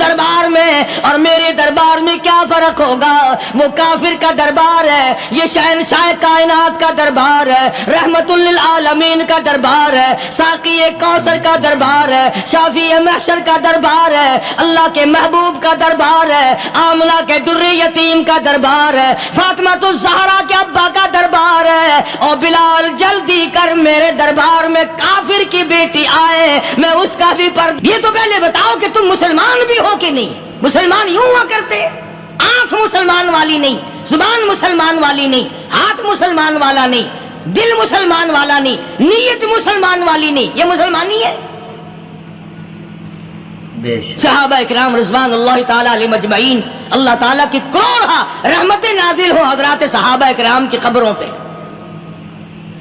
دربار میں اور میرے دربار میں کیا فرق ہوگا؟ وہ کافر کا دربار ہے، یہ شہنشاہ کائنات کا دربار ہے، رحمت للعالمین کا دربار ہے، ساقی کوثر کا دربار ہے، شافی محشر کا دربار ہے، اللہ کے محبوب کا دربار ہے، آمنہ کے در یتیم کا دربار ہے، فاطمہ الزہرا کے ابا کا دربار ہے۔ اور بلال جلدی کر میرے دربار میں کافر کی بیٹی آئے، میں اس کا بھی یہ تو پہلے بتاؤ کہ تم مسلمان بھی ہو کہ نہیں؟ مسلمان یوں ہوا کرتے، آنکھ مسلمان والی نہیں، زبان مسلمان والی نہیں، ہاتھ مسلمان والا نہیں، دل مسلمان والا نہیں، نیت مسلمان والی نہیں، یہ مسلمانی ہے؟ صحابہ اکرام رضوان اللہ تعالی علیہ مجمعین، اللہ تعالیٰ کی کروڑا رحمتیں نازل ہو حضرات صحابہ اکرام کی قبروں پہ۔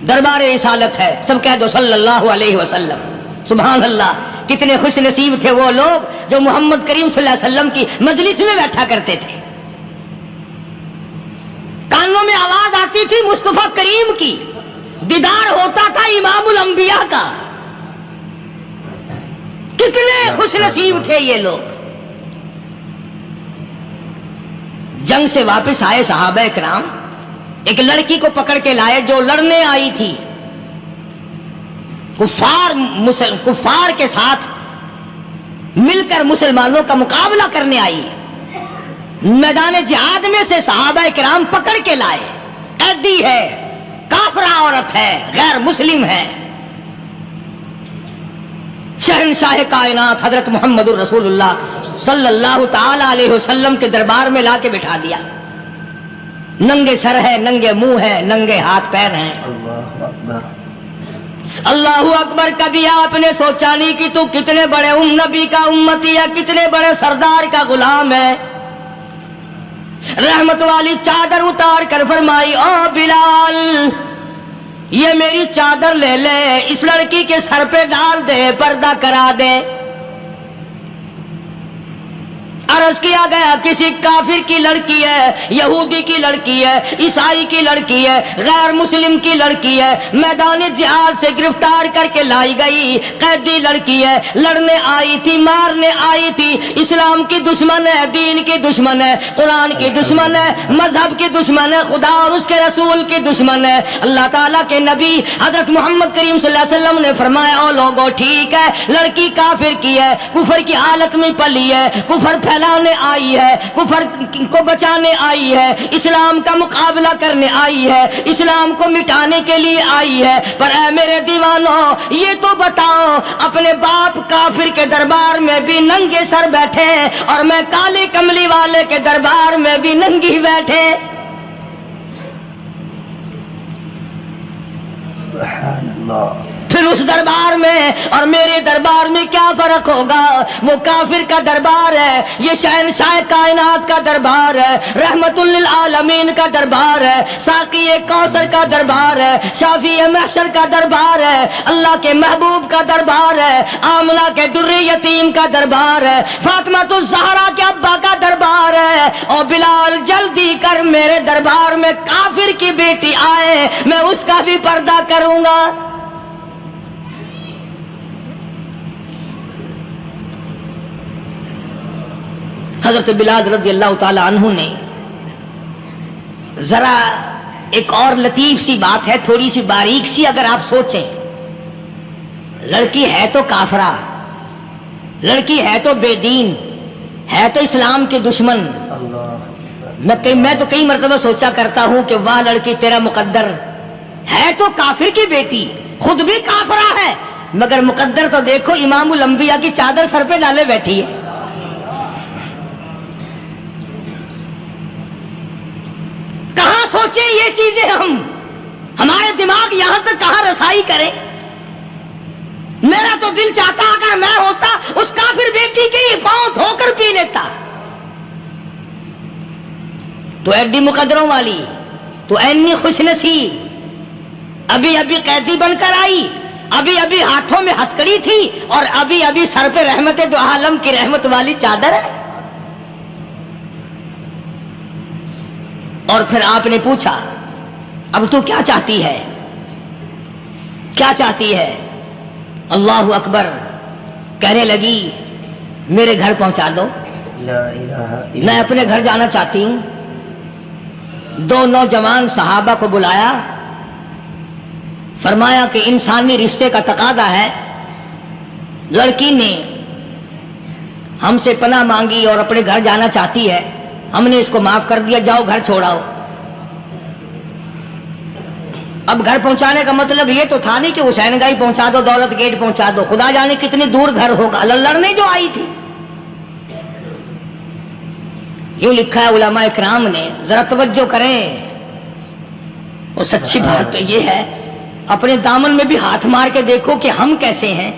دربار رسالت ہے، سب کہہ دو صلی اللہ علیہ وسلم۔ سبحان اللہ، کتنے خوش نصیب تھے وہ لوگ جو محمد کریم صلی اللہ علیہ وسلم کی مجلس میں بیٹھا کرتے تھے، کانوں میں آواز آتی تھی مصطفیٰ کریم کی، دیدار ہوتا تھا امام الانبیاء کا۔ کتنے خوش نصیب تھے یہ لوگ۔ جنگ سے واپس آئے صحابہ اکرام، ایک لڑکی کو پکڑ کے لائے جو لڑنے آئی تھی، کفار کے ساتھ مل کر مسلمانوں کا مقابلہ کرنے آئی۔ میدان جہاد میں سے صحابہ اکرام پکڑ کے لائے، قیدی ہے، کافرہ عورت ہے، غیر مسلم ہے، شہنشاہ کائنات حضرت محمد الرسول اللہ صلی اللہ تعالی علیہ وسلم کے دربار میں لا کے بٹھا دیا۔ ننگے سر ہے، ننگے منہ ہے، ننگے ہاتھ پیر ہیں۔ اللہ اکبر۔ کبھی آپ نے سوچا نہیں کہ تو کتنے بڑے نبی کا امتی ہے، کتنے بڑے سردار کا غلام ہے؟ رحمت والی چادر اتار کر فرمائی، او بلال یہ میری چادر لے لے، اس لڑکی کے سر پہ ڈال دے، پردہ کرا دے۔ عرض کیا گیا کسی کافر کی لڑکی ہے، یہودی کی لڑکی ہے، عیسائی کی لڑکی ہے، غیر مسلم کی لڑکی ہے، میدان جہاد سے گرفتار کر کے لائی گئی، قیدی لڑکی ہے، لڑنے آئی تھی، مارنے آئی تھی، اسلام کی دشمن ہے، دین کی دشمن ہے، قرآن کی دشمن ہے، مذہب کی دشمن ہے، خدا اور اس کے رسول کی دشمن ہے۔ اللہ تعالیٰ کے نبی حضرت محمد کریم صلی اللہ علیہ وسلم نے فرمایا، او لوگو ٹھیک ہے، لڑکی کافر کی ہے، کفر کی حالت میں پلی ہے، کفر پھیلانے آئی ہے، کفر کو بچانے آئی ہے، اسلام کا مقابلہ کرنے آئی ہے، اسلام کو مٹانے کے لیے آئی ہے، پر اے میرے دیوانوں یہ تو بتاؤ، اپنے باپ کافر کے دربار میں بھی ننگے سر بیٹھے اور میں کالے کملی والے کے دربار میں بھی ننگی بیٹھے۔ سبحان اللہ۔ پھر اس دربار میں اور میرے دربار میں کیا فرق ہوگا؟ وہ کافر کا دربار ہے، یہ شہنشاہ کائنات کا دربار ہے، رحمت للعالمین کا دربار ہے، ساقی کوثر کا دربار ہے، شافی محشر کا دربار ہے، اللہ کے محبوب کا دربار ہے، آمنہ کے در یتیم کا دربار ہے، فاطمہ الزہرا کے ابا کا دربار ہے۔ اور بلال جلدی کر میرے دربار میں کافر کی بیٹی آئے، میں اس کا بھی پردہ کروں گا۔ حضرت بلال رضی اللہ تعالی عنہ نے ذرا ایک اور لطیف سی بات ہے، تھوڑی سی باریک سی، اگر آپ سوچیں، لڑکی ہے تو کافرہ، لڑکی ہے تو بے دین، ہے تو اسلام کے دشمن۔ میں تو کئی مرتبہ سوچا کرتا ہوں کہ واہ لڑکی تیرا مقدر، ہے تو کافر کی بیٹی، خود بھی کافرہ ہے، مگر مقدر تو دیکھو، امام الانبیاء کی چادر سر پہ ڈالے بیٹھی ہے۔ سوچیں یہ چیزیں، ہمارے دماغ یہاں تک کہاں رسائی کرے؟ میرا تو دل چاہتا اگر میں ہوتا اس کافر بیٹی کے ہی پاؤں دھو کر پی لیتا۔ تو ایڈی مقدروں والی، تو اینی خوش نصیب، ابھی ابھی قیدی بن کر آئی، ابھی ابھی ہاتھوں میں ہتکڑی تھی اور ابھی ابھی سر پہ رحمت دو عالم کی رحمت والی چادر ہے۔ اور پھر آپ نے پوچھا اب تو کیا چاہتی ہے؟ کیا چاہتی ہے؟ اللہ اکبر۔ کہنے لگی میرے گھر پہنچا دو. لا الہ الا میں اپنے گھر جانا چاہتی ہوں. 2 نوجوان صحابہ کو بلایا, فرمایا کہ انسانی رشتے کا تقاضا ہے. لڑکی نے ہم سے پناہ مانگی اور اپنے گھر جانا چاہتی ہے, ہم نے اس کو معاف کر دیا, جاؤ گھر چھوڑاؤ. اب گھر پہنچانے کا مطلب یہ تو تھا نہیں کہ حسین گائی پہنچا دو, دولت گیٹ پہنچا دو, خدا جانے کتنی دور گھر ہوگا. لڑنے جو آئی تھی. یوں لکھا ہے علماء اکرام نے, ذرا توجہ کریں. اور سچی بات تو یہ ہے, اپنے دامن میں بھی ہاتھ مار کے دیکھو کہ ہم کیسے ہیں.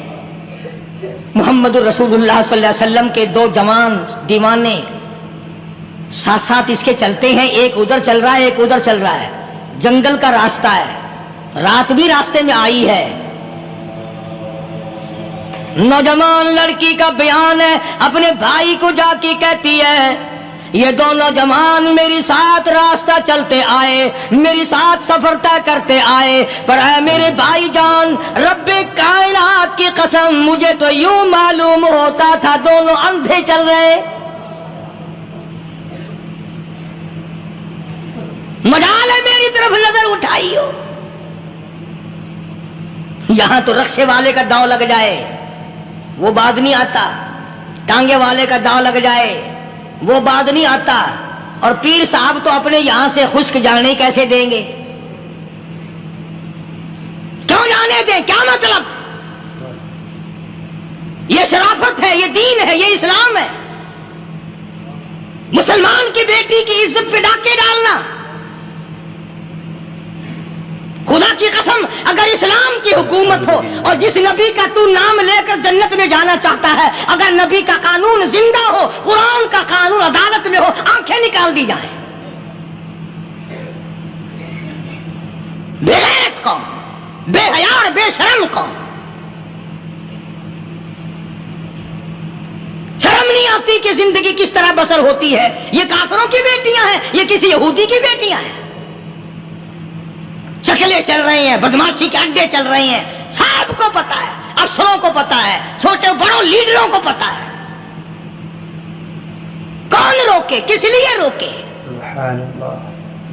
محمد الرسول اللہ صلی اللہ علیہ وسلم کے 2 جوان دیوانے ساتھ ساتھ اس کے چلتے ہیں, ایک ادھر چل رہا ہے ایک ادھر چل رہا ہے. جنگل کا راستہ ہے, رات بھی راستے میں آئی ہے. نوجوان لڑکی کا بیان ہے, اپنے بھائی کو جا کے کہتی ہے یہ 2 نوجوان میری ساتھ راستہ چلتے آئے, میری ساتھ سفر طے کرتے آئے, پر اے میرے بھائی جان, رب کائنات کی قسم مجھے تو یوں معلوم ہوتا تھا دونوں اندھے چل رہے. مجال ہے میری طرف نظر اٹھائی ہو. یہاں تو رکشے والے کا داؤ لگ جائے وہ بعد نہیں آتا, ٹانگے والے کا داؤ لگ جائے وہ بعد نہیں آتا, اور پیر صاحب تو اپنے یہاں سے خشک جانے کیسے دیں گے؟ کیوں جانے دیں؟ کیا مطلب؟ یہ شرافت ہے, یہ دین ہے, یہ اسلام ہے. مسلمان کی بیٹی کی عزت پہ ڈاکے ڈالنا, خدا کی قسم اگر اسلام کی حکومت ہو اور جس نبی کا تو نام لے کر جنت میں جانا چاہتا ہے, اگر نبی کا قانون زندہ ہو, قرآن کا قانون عدالت میں ہو, آنکھیں نکال دی جائیں. بے غیرت قوم, بے حیا اور بے شرم قوم. شرم نہیں آتی کہ زندگی کس طرح بسر ہوتی ہے. یہ کافروں کی بیٹیاں ہیں, یہ کسی یہودی کی بیٹیاں ہیں. چکلے چل رہے ہیں, بدماشی کے اڈے چل رہے ہیں, سب کو پتا ہے, افسروں کو پتا ہے, چھوٹے بڑوں لیڈروں کو پتا ہے. کون روکے, کس لیے روکے؟ سبحان اللہ.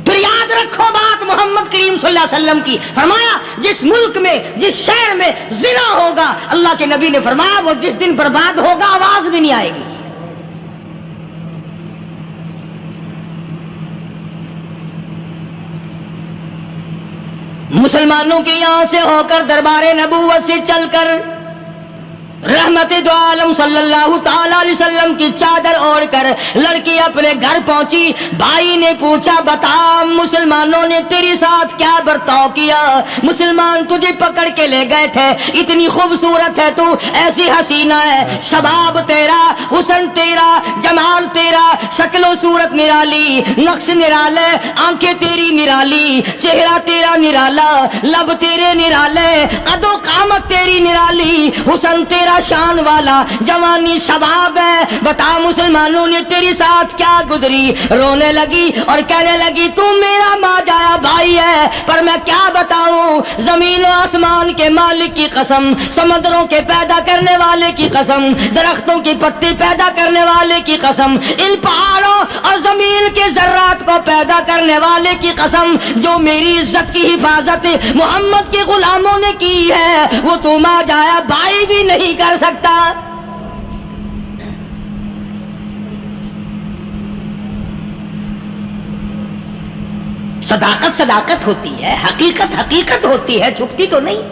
پھر یاد رکھو بات محمد کریم صلی اللہ علیہ وسلم کی, فرمایا جس ملک میں جس شہر میں زنا ہوگا, اللہ کے نبی نے فرمایا وہ جس دن برباد ہوگا آواز بھی نہیں آئے گی. مسلمانوں کے یہاں سے ہو کر دربار نبوت سے چل کر رحمت دو عالم صلی اللہ تعالی علیہ وسلم کی چادر اوڑھ کر لڑکی اپنے گھر پہنچی. بھائی نے پوچھا بتا مسلمانوں نے تیرے ساتھ کیا برتاؤ کیا؟ مسلمان تجھے پکڑ کے لے گئے تھے, اتنی خوبصورت ہے تو, ایسی حسینہ ہے, شباب تیرا, حسن تیرا, جمال تیرا, شکل و صورت نرالی, نقش نرالے, آنکھیں تیری نرالی, چہرہ تیرا نرالا, لب تیرے نرالے, قد و قامت تیری نرالی, حسن تیرا شان والا, جوانی شباب ہے, بتا مسلمانوں نے تیری ساتھ کیا گزری؟ رونے لگی اور کہنے لگی تو میرا ماجایا بھائی ہے, پر میں کیا بتاؤں, زمین و آسمان کے مالک کی قسم, سمندروں کے پیدا کرنے والے کی قسم, درختوں کی پتی پیدا کرنے والے کی قسم, ان پہاڑوں اور زمین کے ذرات کو پیدا کرنے والے کی قسم, جو میری عزت کی حفاظت محمد کے غلاموں نے کی ہے, وہ تو ماجایا بھائی بھی نہیں کر سکتا. صداقت صداقت ہوتی ہے, حقیقت حقیقت ہوتی ہے, چھپتی تو نہیں.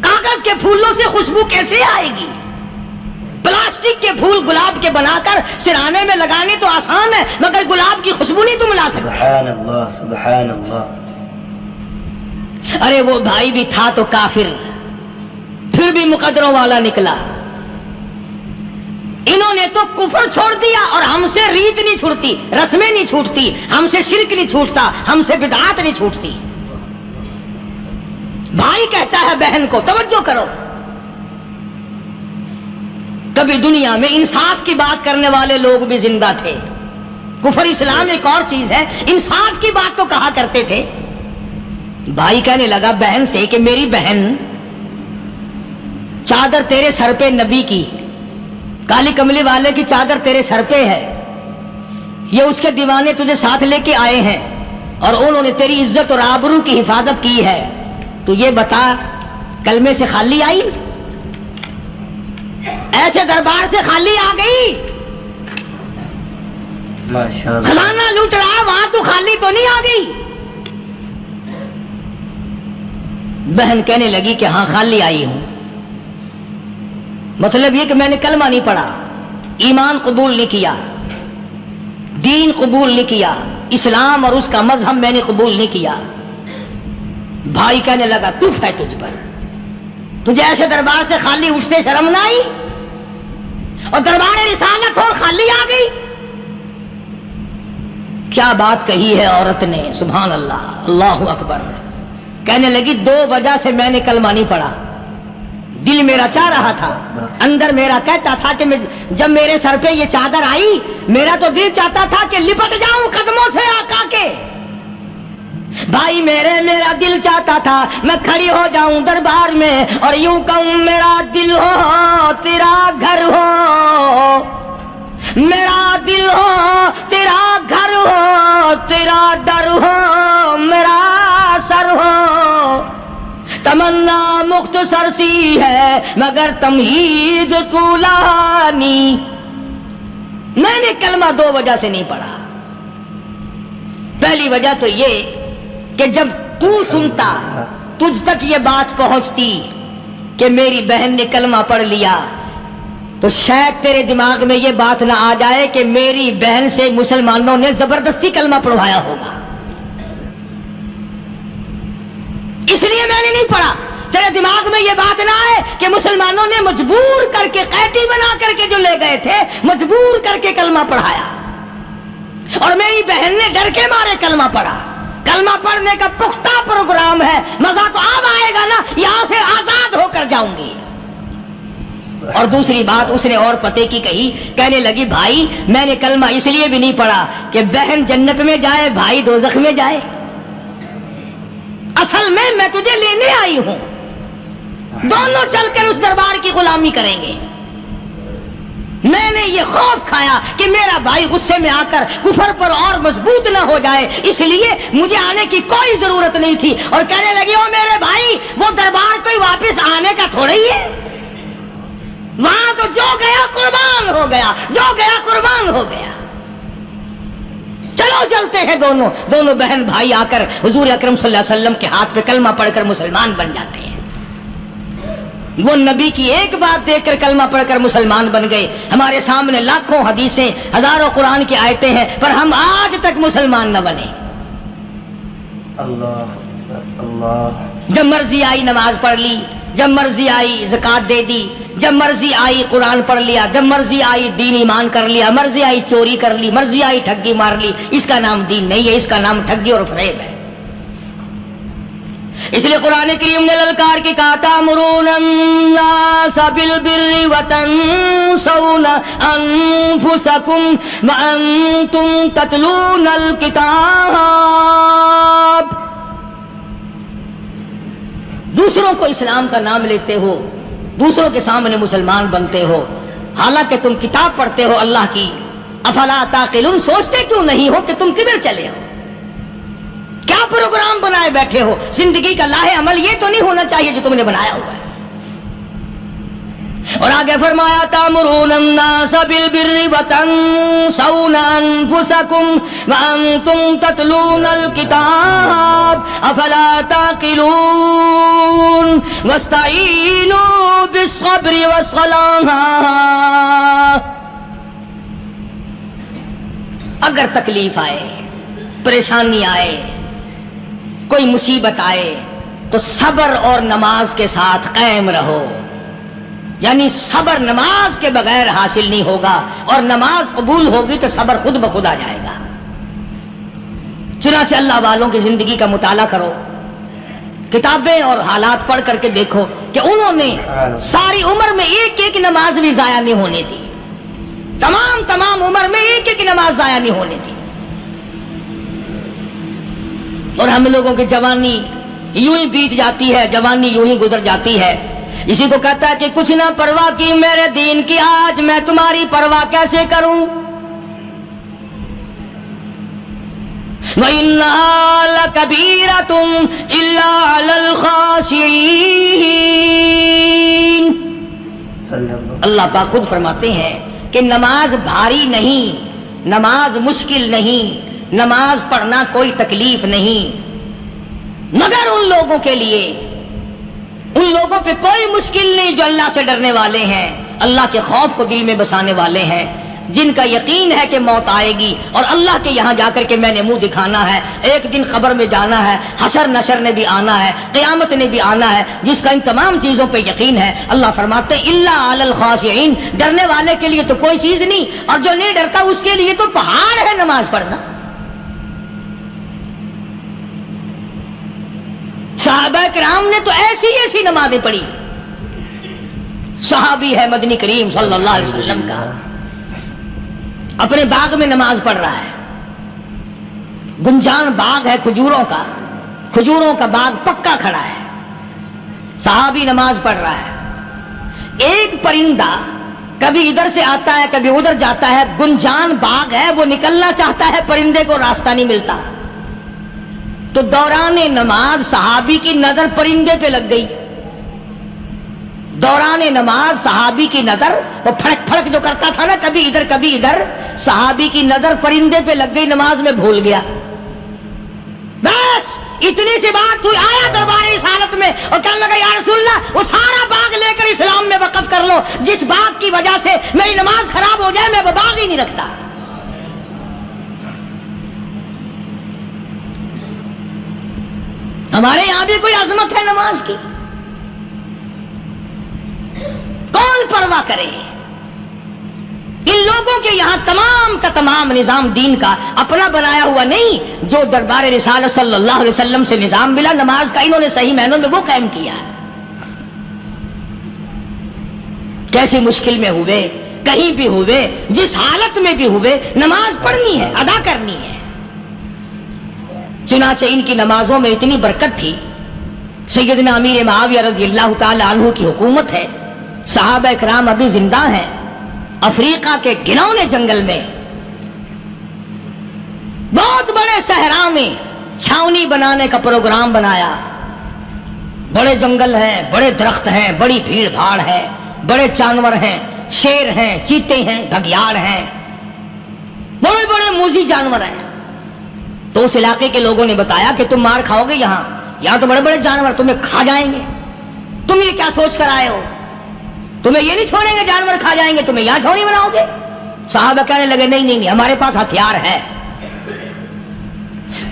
کاغذ کے پھولوں سے خوشبو کیسے آئے گی؟ پلاسٹک کے پھول گلاب کے بنا کر سرانے میں لگانے تو آسان ہے, مگر گلاب کی خوشبو نہیں تم لا سکتے. سبحان اللہ, سبحان اللہ. ارے وہ بھائی بھی تھا تو کافر, پھر بھی مقدروں والا نکلا. انہوں نے تو کفر چھوڑ دیا, اور ہم سے ریت نہیں چھوٹتی, رسمیں نہیں چھوٹتی, ہم سے شرک نہیں چھوٹتا, ہم سے بدعات نہیں چھوٹتی. بھائی کہتا ہے بہن کو, توجہ کرو, کبھی دنیا میں انصاف کی بات کرنے والے لوگ بھی زندہ تھے. کفر اسلام ایک اور چیز ہے, انصاف کی بات تو کہا کرتے تھے. بھائی کہنے لگا بہن سے کہ میری بہن, چادر تیرے سر پہ نبی کی, کالی کملی والے کی چادر تیرے سر پہ ہے، یہ اس کے دیوانے تجھے ساتھ لے کے آئے ہیں اور انہوں نے تیری عزت اور آبرو کی حفاظت کی ہے، تو یہ بتا کلمے سے خالی آئی؟ ایسے دربار سے خالی آ گئی؟ ماشاءاللہ خزانہ لوٹ رہا وہاں تو خالی تو نہیں آ گئی؟ بہن کہنے لگی کہ ہاں خالی آئی ہوں، مطلب یہ کہ میں نے کلمہ نہیں پڑھا، ایمان قبول نہیں کیا، دین قبول نہیں کیا، اسلام اور اس کا مذہب میں نے قبول نہیں کیا۔ بھائی کہنے لگا تف ہے تجھ پر، تجھے ایسے دربار سے خالی اٹھتے شرم نہ آئی؟ اور دربار رسالت اور خالی آ گئی؟ کیا بات کہی ہے عورت نے، سبحان اللہ، اللہ اکبر۔ کہنے لگی 2 وجہ سے میں نے کلمہ نہیں پڑھا، دل میرا چاہ رہا تھا، اندر میرا کہتا تھا کہ جب میرے سر پہ یہ چادر آئی میرا تو دل چاہتا تھا کہ لپٹ جاؤں قدموں سے آقا کے۔ بھائی میرا دل چاہتا تھا میں کھڑی ہو جاؤں دربار میں اور یوں کہوں میرا دل ہو تیرا گھر ہو، میرا دل ہو تیرا گھر ہو، تیرا در ہو میرا سر ہو، تمنا مختصر سی ہے مگر تمہید کولانی۔ میں نے کلمہ 2 وجہ سے نہیں پڑھا۔ پہلی وجہ تو یہ کہ جب تو سنتا، تجھ تک یہ بات پہنچتی کہ میری بہن نے کلمہ پڑھ لیا، تو شاید تیرے دماغ میں یہ بات نہ آ جائے کہ میری بہن سے مسلمانوں نے زبردستی کلمہ پڑھوایا ہوگا، اس لیے میں نے نہیں پڑھا۔ تیرے دماغ میں یہ بات نہ آئے کہ مسلمانوں نے مجبور کر کے، قیدی بنا کر کے جو لے گئے تھے، مجبور کر کے کلمہ پڑھایا اور میری بہن نے ڈر کے مارے کلمہ پڑھا۔ کلمہ پڑھنے کا پختہ پروگرام ہے، مزہ تو اب آئے گا نا، یہاں سے آزاد ہو کر جاؤں گی۔ اور دوسری بات اس نے اور پتے کی کہی، کہنے لگی بھائی میں نے کلمہ اس لیے بھی نہیں پڑھا کہ بہن جنت میں جائے بھائی دوزخ میں جائے، اصل میں تجھے لینے آئی ہوں، دونوں چل کر اس دربار کی غلامی کریں گے۔ میں نے یہ خوف کھایا کہ میرا بھائی غصے میں آ کر کفر پر اور مضبوط نہ ہو جائے، اس لیے مجھے آنے کی کوئی ضرورت نہیں تھی۔ اور کہنے لگی او میرے بھائی وہ دربار کوئی واپس آنے کا تھوڑا ہی ہے، وہاں تو جو گیا قربان ہو گیا، جو گیا قربان ہو گیا۔ چلو چلتے ہیں دونوں بہن بھائی آ کر حضور اکرم صلی اللہ علیہ وسلم کے ہاتھ پہ کلمہ پڑھ کر مسلمان بن جاتے ہیں۔ وہ نبی کی ایک بات دیکھ کر کلمہ پڑھ کر مسلمان بن گئے۔ ہمارے سامنے لاکھوں حدیثیں، ہزاروں قرآن کی آیتیں ہیں، پر ہم آج تک مسلمان نہ بنے۔ اللہ اللہ، جب مرضی آئی نماز پڑھ لی، جب مرضی آئی زکات دے دی، جب مرضی آئی قرآن پڑھ لیا، جب مرضی آئی دین ایمان کر لیا، مرضی آئی چوری کر لی، مرضی آئی ٹھگی مار لی۔ اس کا نام دین نہیں ہے، اس کا نام ٹھگی اور فریب ہے۔ اس لیے قرآن کریم نے للکار کی کہا تأمرون الناس بالبر وتنسون انفسکم وانتم تتلون الکتاب۔ دوسروں کو اسلام کا نام لیتے ہو، دوسروں کے سامنے مسلمان بنتے ہو، حالانکہ تم کتاب پڑھتے ہو اللہ کی۔ افلا تعقلون، سوچتے کیوں نہیں ہو کہ تم کدھر چلے ہو؟ کیا پروگرام بنائے بیٹھے ہو؟ زندگی کا لاہ عمل یہ تو نہیں ہونا چاہیے جو تم نے بنایا ہوا ہے۔ اور آگے فرمایا تأمرون الناس بالبر وتنسون انفسکم وانتم تتلون الکتاب افلا تعقلون واستعینوا بالصبر والصلاة۔ اگر تکلیف آئے، پریشانی آئے، کوئی مصیبت آئے تو صبر اور نماز کے ساتھ قائم رہو۔ یعنی صبر نماز کے بغیر حاصل نہیں ہوگا، اور نماز قبول ہوگی تو صبر خود بخود آ جائے گا۔ چنانچہ اللہ والوں کی زندگی کا مطالعہ کرو، کتابیں اور حالات پڑھ کر کے دیکھو کہ انہوں نے ساری عمر میں ایک ایک نماز بھی ضائع نہیں ہونے دی، تمام عمر میں ایک ایک نماز ضائع نہیں ہونے دی۔ اور ہم لوگوں کی جوانی یوں ہی بیت جاتی ہے، جوانی یوں ہی گزر جاتی ہے۔ اسی کو کہتا ہے کہ کچھ نہ پرواہ کی میرے دین کی، آج میں تمہاری پرواہ کیسے کروں؟ وَإِنَّهَا لَكَبِيرَةٌ إِلَّا عَلَى الْخَاشِعِينَ۔ اللہ پاک خود فرماتے ہیں کہ نماز بھاری نہیں، نماز مشکل نہیں، نماز پڑھنا کوئی تکلیف نہیں، مگر ان لوگوں کے لیے، ان لوگوں پہ کوئی مشکل نہیں جو اللہ سے ڈرنے والے ہیں، اللہ کے خوف کو دل میں بسانے والے ہیں، جن کا یقین ہے کہ موت آئے گی اور اللہ کے یہاں جا کر کے میں نے منہ دکھانا ہے، ایک دن قبر میں جانا ہے، حشر نشر نے بھی آنا ہے، قیامت نے بھی آنا ہے، جس کا ان تمام چیزوں پہ یقین ہے۔ اللہ فرماتے ہیں الا علی الخاشعین، ڈرنے والے کے لیے تو کوئی چیز نہیں، اور جو نہیں ڈرتا اس کے لیے تو پہاڑ ہے نماز پڑھنا۔ صحابہ کرام نے تو ایسی ایسی نمازیں پڑھی۔ صحابی ہے مدنی کریم صلی اللہ علیہ وسلم کا، اپنے باغ میں نماز پڑھ رہا ہے، گنجان باغ ہے کھجوروں کا باغ پکا کھڑا ہے، صحابی نماز پڑھ رہا ہے، ایک پرندہ کبھی ادھر سے آتا ہے کبھی ادھر جاتا ہے، گنجان باغ ہے، وہ نکلنا چاہتا ہے، پرندے کو راستہ نہیں ملتا، تو دوران نماز صحابی کی نظر پرندے پہ لگ گئی، دوران نماز صحابی کی نظر، وہ پھڑک پھڑک جو کرتا تھا نا کبھی ادھر کبھی ادھر، صحابی کی نظر پرندے پہ لگ گئی، نماز میں بھول گیا۔ بس اتنی سی بات ہوئی، آیا دربار رسالت میں اور کہنے لگا یا رسول اللہ وہ سارا باغ لے کر اسلام میں وقف کر لو، جس باغ کی وجہ سے میری نماز خراب ہو جائے میں وہ باغ ہی نہیں رکھتا۔ ہمارے یہاں بھی کوئی عظمت ہے نماز کی؟ کون پرواہ کرے؟ ان لوگوں کے یہاں تمام کا تمام نظام دین کا اپنا بنایا ہوا نہیں، جو دربار رسالت صلی اللہ علیہ وسلم سے نظام ملا نماز کا، انہوں نے صحیح معنوں میں وہ قائم کیا۔ کیسی مشکل میں ہوئے، کہیں بھی ہوئے، جس حالت میں بھی ہوئے، نماز پڑھنی ہے، ادا کرنی ہے۔ چنانچہ ان کی نمازوں میں اتنی برکت تھی، سیدنا امیر معاویہ رضی اللہ تعالی عنہ کی حکومت ہے، صحابہ کرام ابھی زندہ ہیں، افریقہ کے گھنونے جنگل میں بہت بڑے صحرا میں چھاونی بنانے کا پروگرام بنایا، بڑے جنگل ہیں، بڑے درخت ہیں، بڑی بھیڑ بھاڑ ہے، بڑے جانور ہیں، شیر ہیں، چیتے ہیں، گھگیاڑ ہیں، بڑے بڑے موذی جانور ہیں۔ تو اس علاقے کے لوگوں نے بتایا کہ تم مار کھاؤ گے، یہاں تو بڑے بڑے جانور تمہیں کھا جائیں گے، تم یہ کیا سوچ کر آئے ہو؟ تمہیں یہ نہیں چھوڑیں گے، جانور کھا جائیں گے، تمہیں یہاں چھوڑی بناؤ گے؟ صحابہ کہنے لگے نہیں ہمارے پاس ہتھیار ہے۔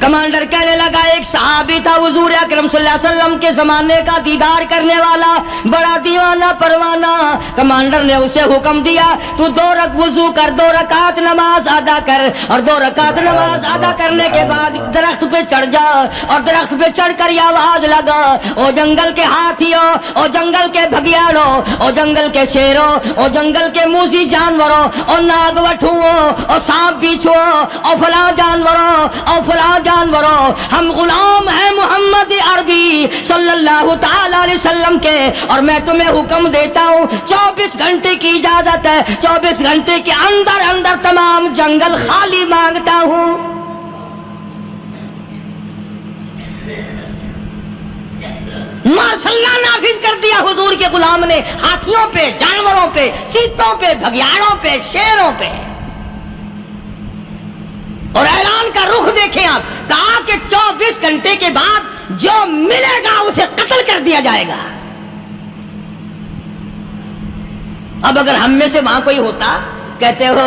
کمانڈر کہنے لگا، ایک صحابی تھا حضور اکرم صلی اللہ علیہ وسلم کے زمانے کا دیدار کرنے والا، بڑا دیوانہ پروانہ، کمانڈر نے اسے حکم دیا تو 2 وضو کر، 2 رکعت نماز ادا کر، اور 2 رکعت نماز ادا کرنے کے بعد درخت پہ چڑھ جا، اور درخت پہ چڑھ کر یہ آواز لگا، او جنگل کے ہاتھیوں، او جنگل کے بھگیاڑوں، او جنگل کے شیروں، او جنگل کے موذی جانوروں، او ناگ وٹھوؤں، او سانپ بیچھوؤں، او فلاں جانوروں، او فلاں جانوروں، ہم غلام ہیں محمد عربی صلی اللہ تعالی علیہ وسلم کے، اور میں تمہیں حکم دیتا ہوں 24 گھنٹے کی اجازت ہے، 24 گھنٹے کے اندر اندر تمام جنگل خالی مانگتا ہوں۔ ماشاء اللہ نافذ کر دیا حضور کے غلام نے، ہاتھیوں پہ، جانوروں پہ، چیتوں پہ، بھگیاڑوں پہ، شیروں پہ، اور اعلان کا رخ دیکھیں آپ، کہا کہ 24 گھنٹے کے بعد جو ملے گا اسے قتل کر دیا جائے گا۔ اب اگر ہم میں سے وہاں کوئی ہوتا، کہتے ہو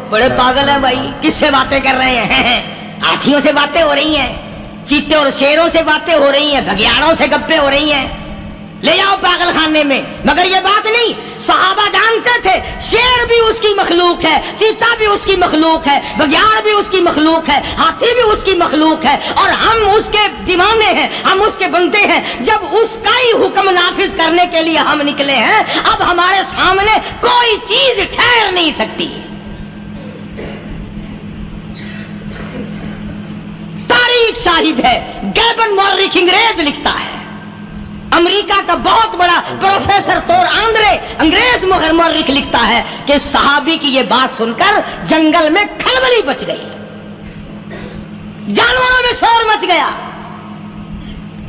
بڑے پاگل ہیں بھائی، کس سے باتیں کر رہے ہیں؟ ہاتھیوں سے باتیں ہو رہی ہیں، چیتے اور شیروں سے باتیں ہو رہی ہیں، بھگیاڑوں سے گپیں ہو رہی ہیں، لے جاؤ پاگل خانے میں۔ مگر یہ بات نہیں، صحابہ جانتے تھے شیر بھی اس کی مخلوق ہے، چیتا بھی اس کی مخلوق ہے، بگیاڑ بھی اس کی مخلوق ہے، ہاتھی بھی اس کی مخلوق ہے، اور ہم اس کے دیوانے ہیں، ہم اس کے بندے ہیں۔ جب اس کا ہی حکم نافذ کرنے کے لیے ہم نکلے ہیں، اب ہمارے سامنے کوئی چیز ٹھہر نہیں سکتی۔ تاریخ شاہد ہے، گیبن مورخ انگریز لکھتا ہے، امریکہ کا بہت بڑا پروفیسر تور آندرے انگریز مورخ لکھتا ہے کہ صحابی کی یہ بات سن کر جنگل میں کھلبلی بچ گئی، جانوروں میں شور مچ گیا،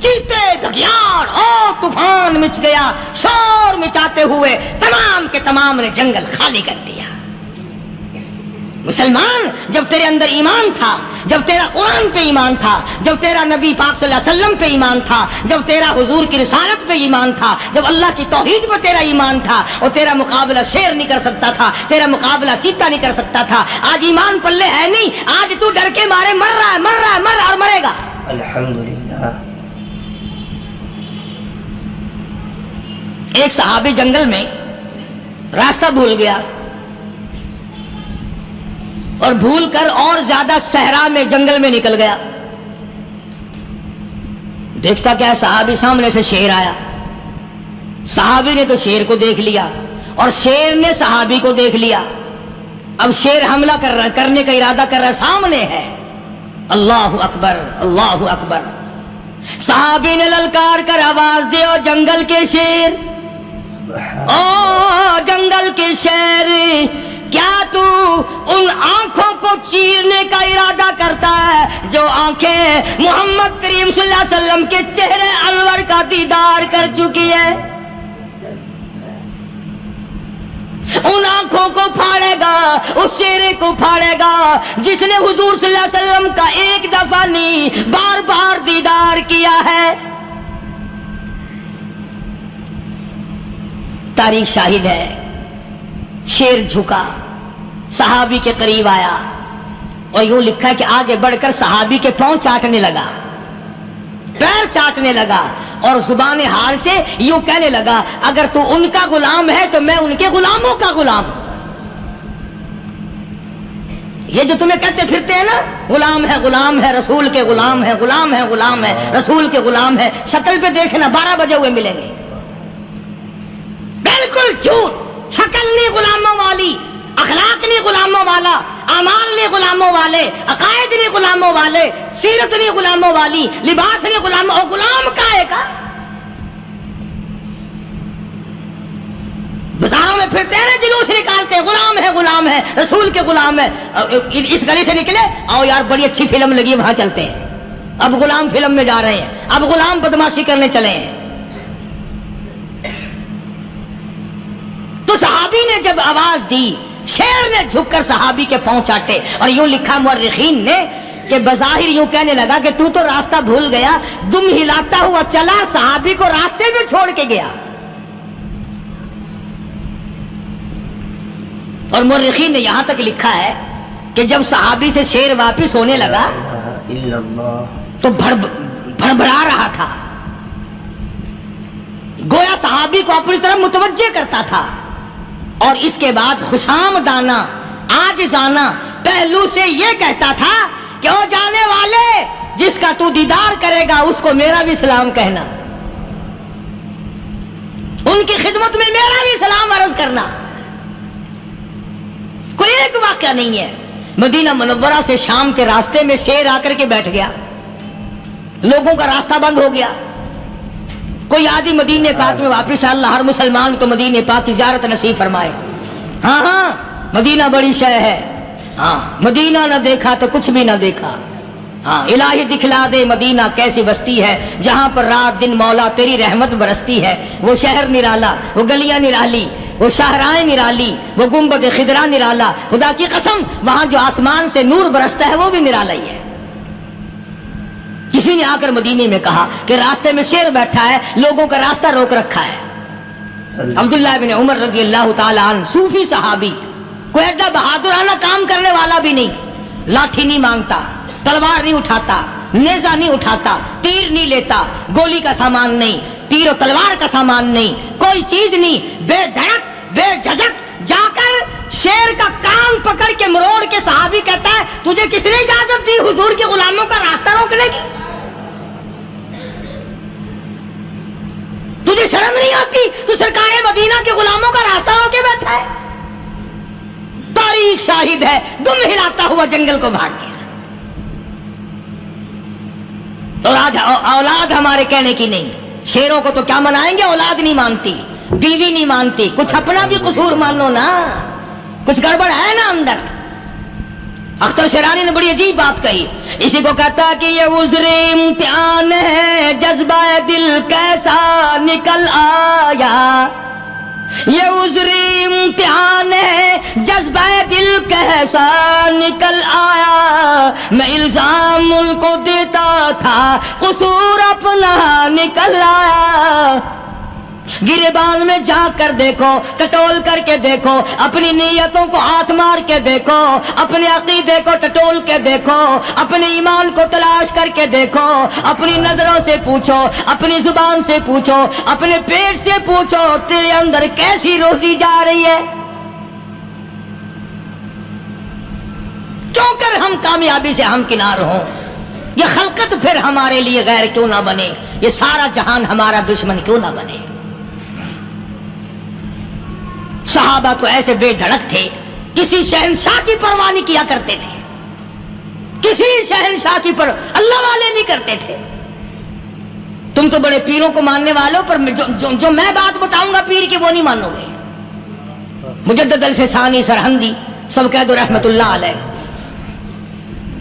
چیتے گھگیاڑ اور طوفان مچ گیا، شور مچاتے ہوئے تمام کے تمام نے جنگل خالی کر دیا۔ مسلمان، جب تیرے اندر ایمان تھا، جب تیرا قرآن پہ ایمان تھا، جب تیرا نبی پاک صلی اللہ علیہ وسلم پہ ایمان تھا، جب تیرا حضور کی رسالت پہ ایمان تھا، جب اللہ کی توحید پہ تیرا ایمان تھا، اور تیرا مقابلہ شیر نہیں کر سکتا تھا، تیرا مقابلہ چیتا نہیں کر سکتا تھا۔ آج ایمان پلے ہے نہیں، آج تو ڈر کے مارے مر رہا ہے اور مرے گا۔ الحمدللہ۔ ایک صحابی جنگل میں راستہ بھول گیا اور بھول کر اور زیادہ صحرا میں جنگل میں نکل گیا۔ دیکھتا کیا صحابی سامنے سے شیر آیا، صحابی نے تو شیر کو دیکھ لیا اور شیر نے صحابی کو دیکھ لیا۔ اب شیر حملہ کرنے کا ارادہ کر رہا، سامنے ہے۔ اللہ اکبر، اللہ اکبر۔ صحابی نے للکار کر آواز دی، او جنگل کے شیر، او جنگل کے شیر، کیا تو ان آنکھوں کو چیرنے کا ارادہ کرتا ہے جو آنکھیں محمد کریم صلی اللہ علیہ وسلم کے چہرے انور کا دیدار کر چکی ہے؟ ان آنکھوں کو پھاڑے گا، اس چہرے کو پھاڑے گا جس نے حضور صلی اللہ علیہ وسلم کا ایک دفعہ نہیں بار بار دیدار کیا ہے۔ تاریخ شاہد ہے، شیر جھکا، صحابی کے قریب آیا اور یوں لکھا کہ آگے بڑھ کر صحابی کے پاؤں چاٹنے لگا، پیر چاٹنے لگا اور زبان حال سے یوں کہنے لگا، اگر تو ان کا غلام ہے تو میں ان کے غلاموں کا غلام۔ یہ جو تمہیں کہتے پھرتے ہیں نا، غلام ہے رسول کے غلام ہے، غلام ہے رسول کے غلام ہے، شکل پہ دیکھنا 12 بجے ہوئے ملیں گے۔ بالکل جھوٹ، شکل نہیں غلاموں والی، اخلاق نہیں غلاموں والا، اعمال نہیں غلاموں والے، عقائد نہیں غلاموں والے، سیرت نہیں غلاموں والی، لباس نہیں غلاموں، اور غلام کائے کا؟ بازاروں میں پھرتے ہیں نا، جلوس نکالتے ہیں، غلام ہے رسول کے غلام ہے۔ اس گلی سے نکلے، آؤ یار بڑی اچھی فلم لگی وہاں چلتے ہیں، اب غلام فلم میں جا رہے ہیں، اب غلام بدماشی کرنے چلے ہیں۔ تو صحابی نے جب آواز دی، شیر نے جھک کر صحابی کے پاؤں چاٹے، اور یوں لکھا مورخین نے کہ بظاہر یوں کہنے لگا کہ تو راستہ بھول گیا، دم ہلاتا ہوا چلا، صحابی کو راستے میں چھوڑ کے گیا۔ اور مورخین نے یہاں تک لکھا ہے کہ جب صحابی سے شیر واپس ہونے لگا تو بھڑبڑا رہا تھا، گویا صحابی کو اپنی طرف متوجہ کرتا تھا، اور اس کے بعد خوشامدانہ عاجزانہ پہلو سے یہ کہتا تھا کہ او جانے والے، جس کا تو دیدار کرے گا اس کو میرا بھی سلام کہنا، ان کی خدمت میں میرا بھی سلام عرض کرنا۔ کوئی ایک واقعہ نہیں ہے۔ مدینہ منورہ سے شام کے راستے میں شیر آ کر کے بیٹھ گیا، لوگوں کا راستہ بند ہو گیا، کوئی آدھی مدینے پاک میں واپس، اللہ ہر مسلمان کو مدینے پاک کی زیارت نصیب فرمائے۔ ہاں مدینہ بڑی شے ہے، ہاں مدینہ نہ دیکھا تو کچھ بھی نہ دیکھا، ہاں الہی دکھلا دے مدینہ کیسی بستی ہے جہاں پر رات دن مولا تیری رحمت برستی ہے۔ وہ شہر نرالا، وہ گلیاں نرالی، وہ شاہراہیں نرالی، وہ گنبد خضرا نرالا، خدا کی قسم وہاں جو آسمان سے نور برستا ہے وہ بھی نرالا ہی ہے۔ کسی نے آ کر مدینے میں کہا کہ راستے میں شیر بیٹھا ہے، لوگوں کا راستہ روک رکھا ہے۔ عبداللہ بن عمر رضی اللہ تعالیٰ عنہ، صوفی صحابی، کوئی ایڈا بہادرانہ کام کرنے والا بھی نہیں، لاٹھی نہیں مانگتا، تلوار نہیں اٹھاتا، نیزہ نہیں اٹھاتا، تیر نہیں لیتا، گولی کا سامان نہیں، تیر و تلوار کا سامان نہیں، کوئی چیز نہیں، بے دھڑک بے جھجک جا کر شیر کا کان پکڑ کے مروڑ کے صحابی کہتا ہے، تجھے کس نے اجازت دی حضور کے غلاموں کا راستہ روکنے کی؟ تجھے شرم نہیں آتی؟ تو سرکار مدینہ کے غلاموں کا راستہ روکے بیٹھا ہے۔ تاریخ شاہد ہے، دم ہلاتا ہوا جنگل کو بھاگ گیا۔ اور آج اولاد ہمارے کہنے کی نہیں، شیروں کو تو کیا منائیں گے، اولاد نہیں مانتی، بیوی نہیں مانتی، کچھ اپنا بھی قصور مانو نا، کچھ گڑبڑ ہے نا اندر۔ اختر شیرانی نے بڑی عجیب بات کہی، اسی کو کہتا ہے کہ یہ عذر امتحان ہے، جذبہ دل کیسا نکل آیا، یہ عذر امتحان ہے، جذبہ دل کیسا نکل آیا، میں الزام ملک کو دیتا تھا، قصور اپنا نکل آیا۔ گریبان میں جا کر دیکھو، ٹٹول کر کے دیکھو، اپنی نیتوں کو ہاتھ مار کے دیکھو، اپنے عقیدے کو ٹٹول کے دیکھو، اپنے ایمان کو تلاش کر کے دیکھو، اپنی نظروں سے پوچھو، اپنی زبان سے پوچھو، اپنے پیٹ سے پوچھو، تیرے اندر کیسی روزی جا رہی ہے؟ کیوں کر ہم کامیابی سے ہمکنار ہوں؟ یہ خلقت پھر ہمارے لیے غیر کیوں نہ بنے؟ یہ سارا جہان ہمارا دشمن کیوں نہ بنے؟ صحابہ تو ایسے بے دھڑک تھے، کسی شہنشاہ کی پرواہ نہیں کیا کرتے تھے، کسی شہنشاہ کی پرواہ اللہ والے نہیں کرتے تھے۔ تم تو بڑے پیروں کو ماننے والوں، پر جو میں بات بتاؤں گا پیر کی وہ نہیں مانو گے۔ مجدد الفسانی سرہندی سب کہہ دو رحمت اللہ علیہ،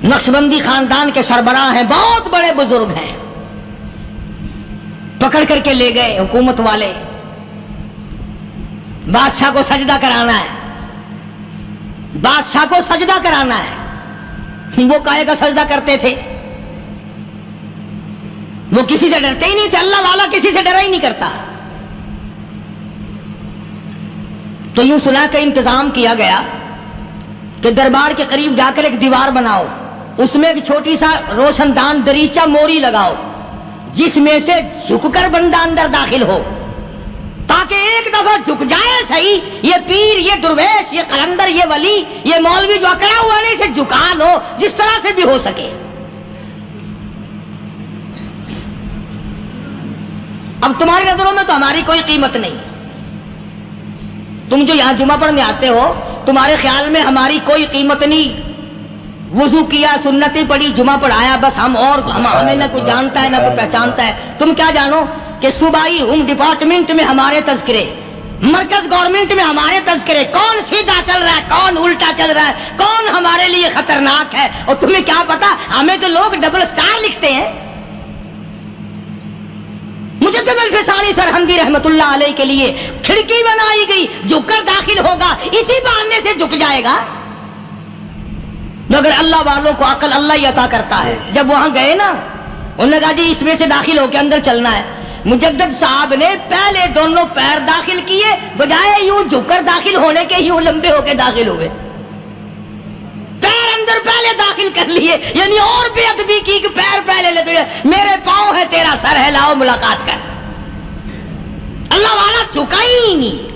نقشبندی خاندان کے سربراہ ہیں، بہت بڑے بزرگ ہیں، پکڑ کر کے لے گئے حکومت والے، بادشاہ کو سجدہ کرانا ہے، بادشاہ کو سجدہ کرانا ہے۔ وہ کاہے کا سجدہ کرتے تھے؟ وہ کسی سے ڈرتے ہی نہیں تھے، اللہ والا کسی سے ڈرا ہی نہیں کرتا۔ تو یوں سنا کہ انتظام کیا گیا کہ دربار کے قریب جا کر ایک دیوار بناؤ، اس میں ایک چھوٹی سا روشن دان دریچہ موری لگاؤ، جس میں سے جھک کر بندہ اندر داخل ہو، تاکہ ایک دفعہ جھک جائے صحیح، یہ پیر، یہ درویش، یہ قلندر، یہ ولی، یہ مولوی جو اکڑا ہوا نہیں، اسے جھکا لو جس طرح سے بھی ہو سکے۔ اب تمہاری نظروں میں تو ہماری کوئی قیمت نہیں، تم جو یہاں جمعہ پڑھنے آتے ہو تمہارے خیال میں ہماری کوئی قیمت نہیں، وضو کیا، سنتیں پڑھی، جمعہ پڑھایا، بس ہمیں نہ کوئی جانتا ہے نہ کوئی پہچانتا ہے۔ تم کیا جانو کہ صوبائی ہوم ڈپارٹمنٹ میں ہمارے تذکرے، مرکز گورنمنٹ میں ہمارے تذکرے، کون سیدھا چل رہا ہے، کون الٹا چل رہا ہے، کون ہمارے لیے خطرناک ہے، اور تمہیں کیا پتا ہمیں تو لوگ ڈبل سٹار لکھتے ہیں۔ مجدد الفسانی سرہندی رحمت اللہ علیہ کے لیے کھڑکی بنائی گئی، جھک کر داخل ہوگا، اسی بہانے سے جھک جائے گا۔ مگر اللہ والوں کو عقل اللہ ہی عطا کرتا ہے۔ جب وہاں گئے نا، انہوں نے کہا جی اس میں سے داخل ہو کے اندر چلنا ہے۔ مجدد صاحب نے پہلے دونوں پیر داخل کیے، بجائے یوں جھک کر داخل ہونے کے یوں لمبے ہو کے داخل ہوئے، پیر اندر پہلے داخل کر لیے، یعنی اور بے ادبی کی کہ پیر پہلے لگے، میرے پاؤں ہے تیرا سر ہے، لاؤ ملاقات کر۔ اللہ والا جھکا ہی نہیں،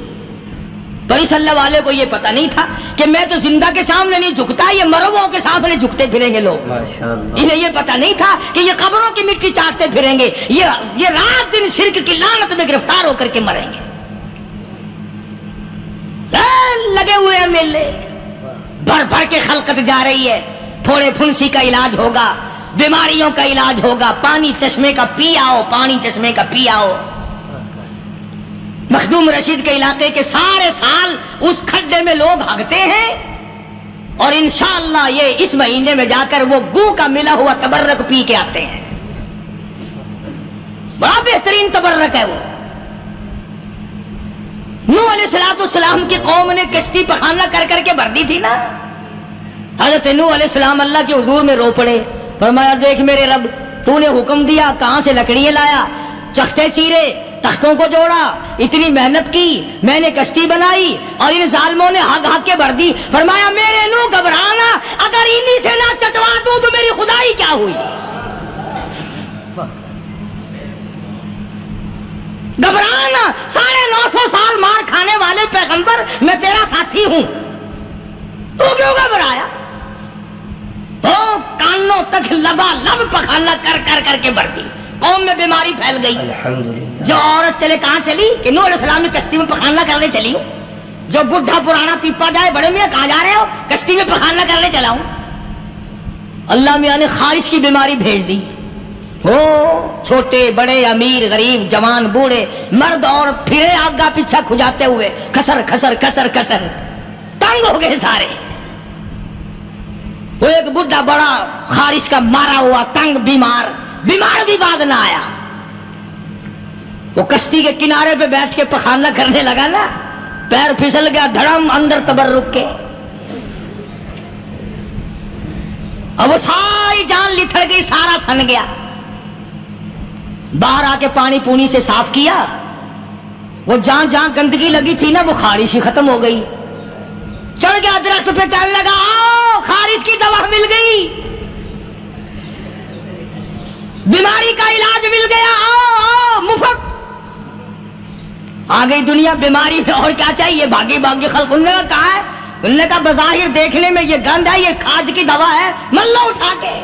پر اس اللہ والے کو یہ پتا نہیں تھا کہ میں تو زندہ کے سامنے نہیں جھکتا، یہ مرووں کے سامنے جھکتے پھریں گے لوگ۔ انہیں یہ پتا نہیں تھا کہ یہ قبروں کی مٹی چاٹتے پھریں گے، یہ رات دن شرک کی لعنت میں گرفتار ہو کر کے مریں گے۔ لگے ہوئے ہیں میلے، بھر بھر کے خلقت جا رہی ہے، پھوڑے پھنسی کا علاج ہوگا، بیماریوں کا علاج ہوگا، پانی چشمے کا پی آؤ، پانی چشمے کا پی آؤ۔ مخدوم رشید کے علاقے کے سارے سال اس کھڈے میں لوگ بھاگتے ہیں، اور انشاءاللہ یہ اس مہینے میں جا کر وہ گو کا ملا ہوا تبرک پی کے آتے ہیں، بڑا بہترین تبرک ہے وہ۔ نوح علیہ السلام کی قوم نے کشتی پخانہ کر کر کے بھر دی تھی نا، حضرت نوح علیہ السلام اللہ کے حضور میں رو پڑے، فرمایا دیکھ میرے رب، تو نے حکم دیا، کہاں سے لکڑیاں لایا، چختے چیرے، تختوں کو جوڑا، اتنی محنت کی، میں نے کشتی بنائی اور ان ظالموں نے ہگ ہگ کے بھر دی۔ فرمایا میرے نو گھبرانا، اگر انہی سے نہ چٹوا دوں تو میری خدائی کیا ہوئی؟ گھبرانا، 950 سال مار کھانے والے پیغمبر، میں تیرا ساتھی ہوں، تو کیوں گھبرایا؟ کانوں تک لبا لب پخانا کر کر کر کے بھر دی، قوم میں بیماری پھیل گئی۔ جو عورت چلے کہاں چلی کہ نوح علیہ السلام نے کشتی میں پخانا کرنے چلی ہوں، جو بڈھا پرانا پیپا جائے، بڑے میاں کہاں جا رہے ہو؟ کشتی میں پخانا کرنے چلا ہوں۔ اللہ میاں نے خارش کی بیماری بھیج دی، ہو چھوٹے بڑے امیر غریب جوان بوڑھے مرد اور پھرے آگا پیچھا کھجاتے ہوئے کسر کسر کسر کسر تنگ ہو گئے سارے. وہ ایک بڈھا بڑا خارش کا مارا ہوا تنگ بیمار بھی بعد نہ آیا. وہ کشتی کے کنارے پہ بیٹھ کے پخانہ کرنے لگا نا, پیر پھسل گیا دھڑم اندر تبرک کے. اب وہ ساری جان لتھڑ گئی, سارا سن گیا. باہر آ کے پانی پونی سے صاف کیا, وہ جہاں جہاں گندگی لگی تھی نا وہ خارش ہی ختم ہو گئی. چڑھ گیا درخت پہ کہنے لگا آؤ خارش کی دوا مل گئی, بیماری کا علاج مل گیا, آؤ مفت. آ گئی دنیا بیماری میں, اور کیا چاہیے, بھاگی بھاگی خلق. انہوں نے کہا ہے, انہوں نے کہا بظاہر دیکھنے میں یہ گند ہے, یہ کھاج کی دوا ہے, من لو اٹھا کے.